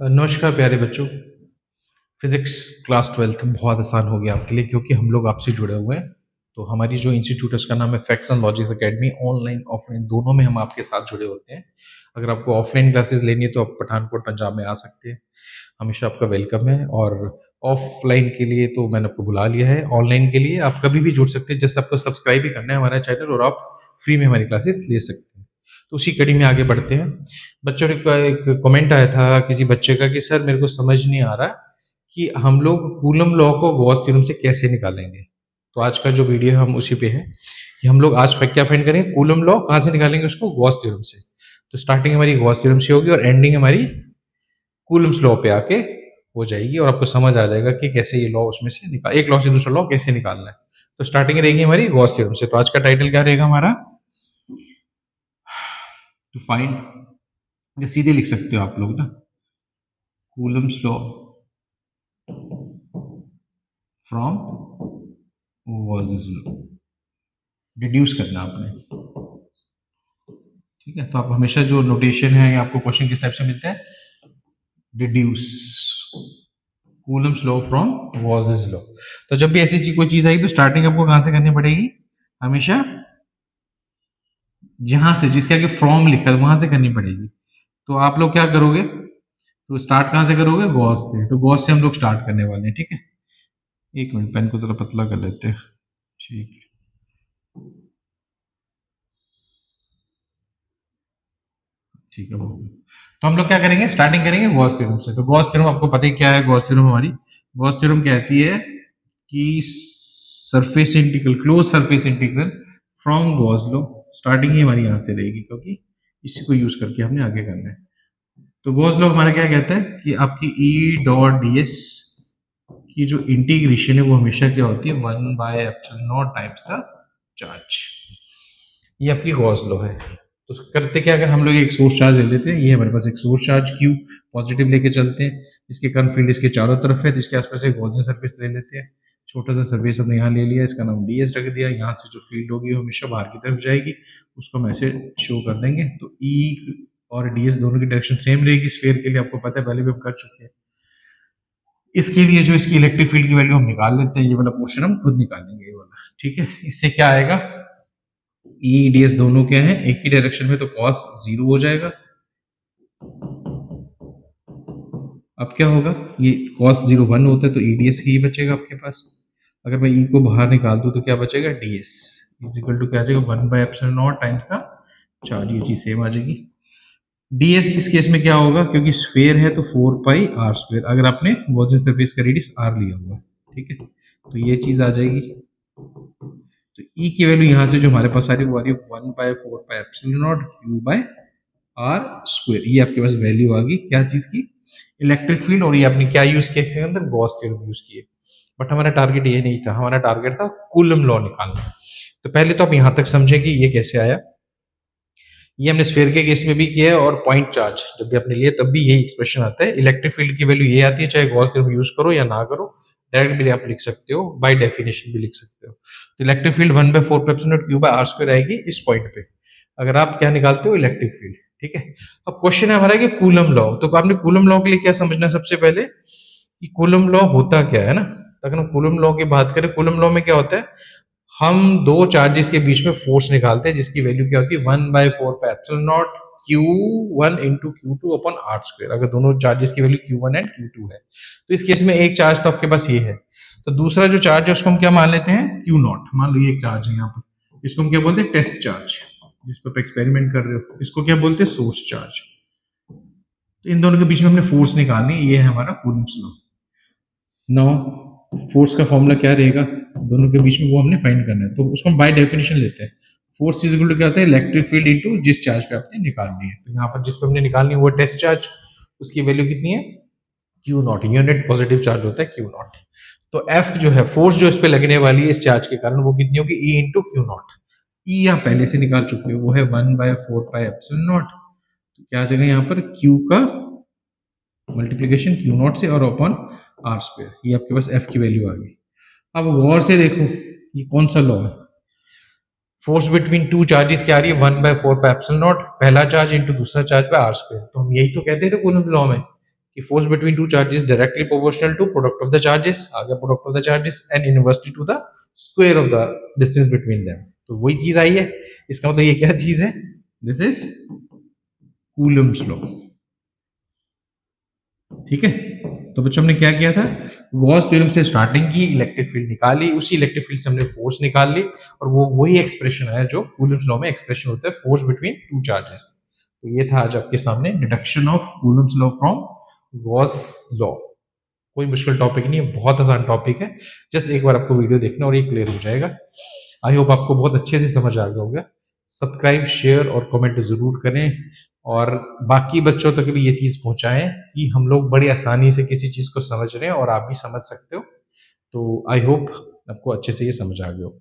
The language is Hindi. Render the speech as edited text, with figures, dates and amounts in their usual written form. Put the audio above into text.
नमस्कार प्यारे बच्चों। फिजिक्स क्लास 12th बहुत आसान हो गया आपके लिए क्योंकि हम लोग आपसे जुड़े हुए हैं। तो हमारी जो इंस्टीट्यूट है उसका नाम है facts and logics academy. Online offline दोनों में हम आपके साथ जुड़े होते हैं। अगर आपको ऑफलाइन क्लासेस लेनी है तो आप पठानकोट पंजाब में आ सकते हैं, हमेशा आपका वेलकम है। और ऑफलाइन के लिए तो मैंने आपको बुला लिया है, ऑनलाइन के लिए आप कभी भी जुड़ सकते हैं। जस्ट आपको सब्सक्राइब ही करना है हमारा चैनल और आप फ्री में हमारी क्लासेस ले सकते हैं। तो उसी कड़ी में आगे बढ़ते हैं। बच्चों ने एक कमेंट आया था किसी बच्चे का कि सर मेरे को समझ नहीं आ रहा कि हम लोग कूलम लॉ को गॉस थ्योरम से कैसे निकालेंगे। तो आज का जो वीडियो है हम उसी पे है कि हम लोग आज क्या फाइंड करेंगे, कूलम लॉ कहाँ से निकालेंगे उसको, गॉस थ्योरम से। तो स्टार्टिंग हमारी गॉस थ्योरम से होगी और एंडिंग हमारी कूलम्स लॉ पे आके हो जाएगी और आपको समझ आ जाएगा कि कैसे ये लॉ उसमें से निकाल, एक लॉ से दूसरा लॉ कैसे निकालना है। तो स्टार्टिंग रहेगी हमारी गॉस थ्योरम से। तो आज का टाइटल क्या रहेगा हमारा, टू फाइंड, सीधे लिख सकते हो आप लोग ना, Coulomb's law from Gauss's law. Deduce करना आपने, ठीक है। तो आप हमेशा जो नोटेशन है या आपको क्वेश्चन किस टाइप से मिलता है, deduce Coulomb's law from Gauss's law. तो जब भी ऐसी कोई चीज आएगी तो स्टार्टिंग आपको कहां से करनी पड़ेगी, हमेशा जहां से जिसके आगे फ्रॉम लिखा है वहां से करनी पड़ेगी। तो आप लोग क्या करोगे, तो स्टार्ट कहां से करोगे, गॉस से। तो गॉस से हम लोग स्टार्ट करने वाले हैं, ठीक है। एक मिनट, पेन को थोड़ा पतला कर लेते हैं, ठीक है। ठीक है, तो हम लोग क्या करेंगे, स्टार्टिंग करेंगे गॉस थ्योरम से। तो गॉस थ्योरम आपको पता ही क्या है, गॉस थ्योरम हमारी, गॉस थ्योरम कहती है कि surface integral, close surface integral from Gauss law, starting ही हमारी यहाँ से रहेगी क्योंकि इसी को यूज करके हमने आगे करना है। तो गॉस लॉ हमारा क्या कहता है कि आपकी ई डॉट डी एस की जो इंटीग्रेशन है वो हमेशा क्या होती है, 1/ε0 टाइम्स द चार्ज। ये आपकी गॉस लॉ है। तो करते क्या, अगर हम लोग एक सोर्स चार्ज ले लेते हैं, ये हमारे पास एक सोर्स चार्ज क्यू पॉजिटिव लेके चलते हैं, इसके करंट फील्ड इसके चारों तरफ है, तो इसके आसपास एक गॉसियन सरफेस ले लेते हैं। छोटा सा सरफेस हमने यहाँ ले लिया, इसका नाम डी एस रख दिया। यहाँ से जो फील्ड होगी वो हमेशा बाहर की तरफ जाएगी, उसको हम ऐसे शो कर देंगे। तो ई और डी एस दोनों की डायरेक्शन सेम रहेगी स्फीयर के लिए, आपको पता है, पहले भी हम कर चुके हैं। इसके लिए जो इसकी इलेक्ट्रिक फील्ड की वैल्यू हम निकाल लेते हैं, ये वाला पोर्शन हम खुद निकालेंगे, ये वाला, ठीक है। इससे क्या आएगा, ई डी एस दोनों क्या है, एक ही डायरेक्शन में, तो कॉस 0 हो जाएगा। अब क्या होगा, ये कॉस 0 1 होता है तो ई डी एस ही बचेगा आपके पास। अगर मैं ई को बाहर निकाल दूं तो क्या बचेगा, D S is equal to क्या आ जाएगा, 1/ε0 टाइम्स का चार्ज, ये चीज सेम आ जाएगी। ds इस केस में क्या होगा, क्योंकि स्फीयर है तो 4πr², अगर आपने गॉसियन सरफेस का रेडियस r लिया हुआ, ठीक है, तो ये चीज आ जाएगी। तो e की वैल्यू यहां से जो हमारे पास आ रही है वो आ रही है 1/4πε0 q/r²। ये आपके पास वैल्यू आ गई क्या चीज की, इलेक्ट्रिक फील्ड। और ये आपने क्या यूज किया इसके अंदर, गॉस थ्योरम यूज किए। बट हमारा टारगेट ये नहीं था, हमारा टारगेट था कूलम लॉ निकालना। तो पहले तो आप यहां तक समझे कि ये कैसे आया। ये हमने स्फीयर के केस में भी किया है और पॉइंट चार्ज जब भी आपने लिए तब भी यही एक्सप्रेशन आता है। इलेक्ट्रिक फील्ड की वैल्यू ये आती है, चाहे गॉस थ्योरम यूज करो या ना करो, डायरेक्ट भी आप लिख सकते हो, बाय डेफिनेशन भी लिख सकते हो। तो इलेक्ट्रिक फील्ड 1/4πε0 q/r² आएगी इस पॉइंट पे, अगर आप क्या निकालते हो, इलेक्ट्रिक फील्ड, ठीक है। अब क्वेश्चन है हमारा कि कूलम लॉ। तो आपने कूलम लॉ के लिए क्या समझना है सबसे पहले, कि कूलम लॉ होता क्या है ना। तो अगर हम कूलम लॉ की बात करें, कूलम लॉ में क्या होता है, हम दो चार्जेस के बीच में फोर्स निकालते हैं जिसकी वैल्यू क्या होती है, 1/4πε0 q1 इंटू q2/r²। अगर दोनों चार्जेस की वैल्यू q1 एंड q2 है तो इस केस में एक चार्ज तो आपके पास ये है, तो दूसरा जो चार्ज है उसको हम क्या मान लेते हैं, q0। मान लो ये एक चार्ज है यहाँ पर, इसको हम क्या बोलते हैं, टेस्ट चार्ज, जिस पर आप एक्सपेरिमेंट कर रहे हो, इसको क्या बोलते हैं, सोर्स चार्ज। तो इन दोनों के बीच में हमने फोर्स निकालनी है, ये है हमारा कूलम्स लॉ। नाउ फोर्स का फॉर्मूला क्या रहेगा दोनों के बीच में, वो हमने फाइंड करना है। तो उसको हम बाय डेफिनेशन लेते हैं, फोर्स इज इक्वल टू क्या होता है, इलेक्ट्रिक फील्ड इनटू जिस चार्ज पे आपने निकालनी है। तो यहाँ पर जिस पे हमने निकालनी है वो टेस्ट चार्ज, उसकी वैल्यू कितनी है, Q0, यूनिट पॉजिटिव चार्ज होता है Q0। तो F जो है फोर्स जो इस पे लगने वाली है इस चार्ज के कारण, वो कितनी होगी, E इंटू Q0। E आप पहले से निकाल चुके हो, वो है 1/4πε0। तो क्या आ जाएगा यहाँ पर, Q का मल्टीप्लीकेशन Q0 से और अपॉन r², ये आपके पास F की वैल्यू आ गई। अब गौर से देखो ये कौन सा लॉ है, फोर्स बिटवीन टू चार्जेस क्या आ रही है, 1/4πε0, पहला चार्ज इंटू दूसरा चार्ज पे r²। तो हम यही तो कहते थे कूलम्ब लॉ में कि force between two charges directly proportional to product of the charges, आ गया product of the charges and inversely to the square of the distance between them. तो वही चीज आई है, इसका मतलब ये क्या चीज है, दिस इज कूलम्स लॉ। ठीक है, तो बच्चों हमने क्या किया था, गॉस थ्योरम से स्टार्टिंग की, इलेक्ट्रिक फील्ड निकाली, उसी इलेक्ट्रिक फील्ड से हमने फोर्स निकाल ली, और वो वही एक्सप्रेशन है जो कूलम्स लॉ में एक्सप्रेशन होता है, फोर्स बिटवीन टू चार्जेस। तो ये था आज आपके सामने deduction of Coulomb's law from Gauss law. कोई मुश्किल टॉपिक नहीं है, बहुत आसान टॉपिक है, जस्ट एक बार आपको वीडियो देखना और ये क्लियर हो जाएगा। आई होप आपको बहुत अच्छे से समझ आ गया होगा। सब्सक्राइब, शेयर और कमेंट जरूर करें, और बाकी बच्चों तक भी ये चीज़ पहुंचाएं कि हम लोग बड़ी आसानी से किसी चीज़ को समझ रहे हैं और आप भी समझ सकते हो। तो आई होप आपको अच्छे से ये समझ आ गया हो।